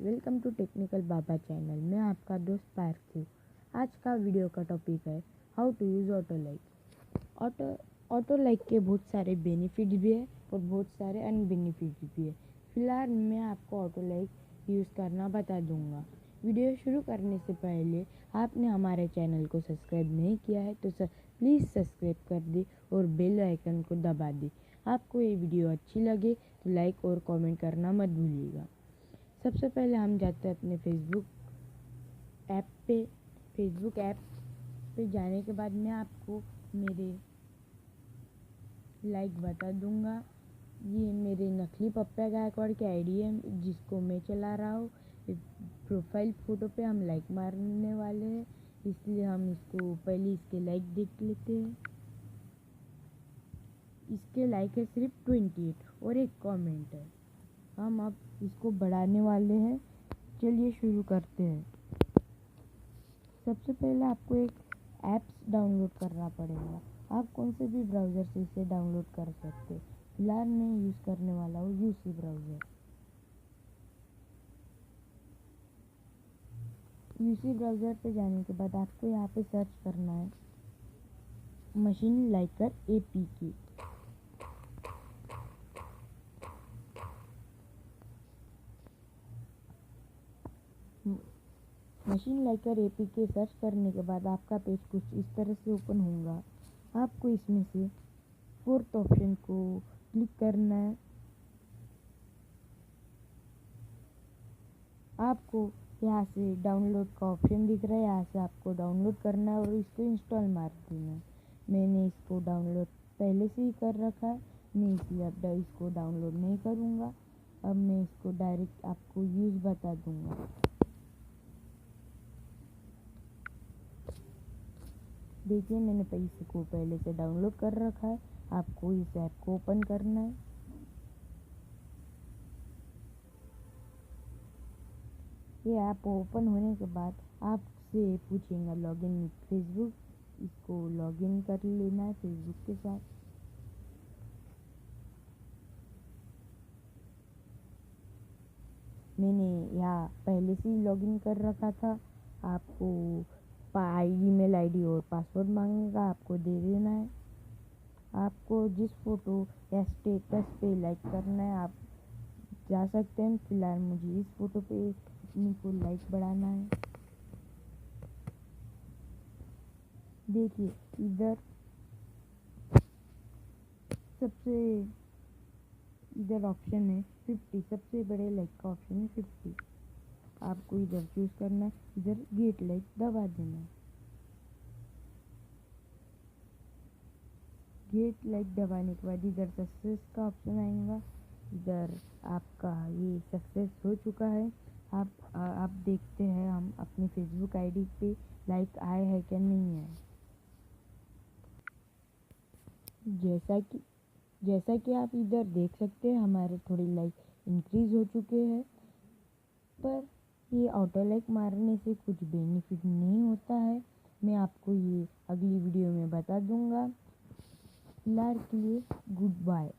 Welcome to technical Baba channel. मैं आपका दोस्त पार्थिव। आज का वीडियो का टॉपिक है how to use auto like. Auto like के बहुत सारे बेनिफिट भी है और बहुत सारे अनबेनिफिट भी है। फिलहाल मैं आपको ऑटो लाइक यूज़ करना बता दूंगा। वीडियो शुरू करने से पहले आपने हमारे चैनल को सब्सक्राइब नहीं किया है तो प्लीज़ सब्सक्राइब कर दे और बेल आइकन को दबा दे। आपको ये वीडियो अच्छी लगे तो लाइक और कमेंट करना मत भूलिएगा। सबसे पहले हम जाते हैं अपने फेसबुक ऐप पे जाने के बाद मैं आपको मेरे लाइक बता दूंगा। ये मेरे नकली पप्पा गायकवाड़ की आईडी है जिसको मैं चला रहा हूँ। प्रोफाइल फ़ोटो पे हम लाइक मारने वाले हैं, इसलिए हम इसको पहले इसके लाइक देख लेते हैं। इसके लाइक है सिर्फ 28 और एक कमेंट है। हम अब इसको बढ़ाने वाले हैं। चलिए शुरू करते हैं। सबसे पहले आपको एक ऐप्स डाउनलोड करना पड़ेगा। आप कौन से भी ब्राउज़र से इसे डाउनलोड कर सकते हैं। फिलहाल मैं यूज़ करने वाला हूँ यूसी ब्राउज़र। यूसी ब्राउज़र पे जाने के बाद आपको यहाँ पे सर्च करना है machine Likert APK। Machine Likert APK search करने के बाद आपका पेज कुछ इस तरह से ओपन होगा। आपको इसमें से फोर्थ ऑप्शन को क्लिक करना है। आपको यहाँ से डाउनलोड का ऑप्शन दिख रहा है, यहाँ से आपको डाउनलोड करना है और इसको इंस्टॉल मार देना है। मैंने इसको डाउनलोड पहले से ही कर रखा है, मैं इसलिए अब इसको डाउनलोड नहीं करूँगा। अब मैं इसको डायरेक्ट आपको यूज़ बता दूँगा। देखिए मैंने पैसे को पहले से डाउनलोड कर रखा है। आपको इस ऐप को ओपन करना है। ये ऐप ओपन होने के बाद आपसे पूछेगा लॉगिन विथ फेसबुक। इसको लॉगिन कर लेना है फेसबुक के साथ। मैंने यहाँ पहले से ही लॉगिन कर रखा था। आपको ईमेल आईडी और पासवर्ड मांगेगा, आपको दे देना है। आपको जिस फोटो या स्टेटस पे लाइक करना है आप जा सकते हैं। फिलहाल मुझे इस फोटो पे अपनी को लाइक बढ़ाना है। देखिए इधर ऑप्शन है 50। सबसे बड़े लाइक का ऑप्शन है 50। आपको इधर चूज करना है, इधर गेट लाइक दबा देना है। गेट लाइक दबाने के बाद इधर सक्सेस का ऑप्शन आएगा। इधर आपका ये सक्सेस हो चुका है। आप देखते हैं हम अपनी फेसबुक आईडी पे लाइक आए है क्या नहीं है। जैसा कि आप इधर देख सकते हैं हमारे थोड़ी लाइक इंक्रीज हो चुके हैं। पर ये ऑटो लाइक मारने से कुछ बेनिफिट नहीं होता है। मैं आपको ये अगली वीडियो में बता दूंगा। फिलहाल के लिए गुड बाय।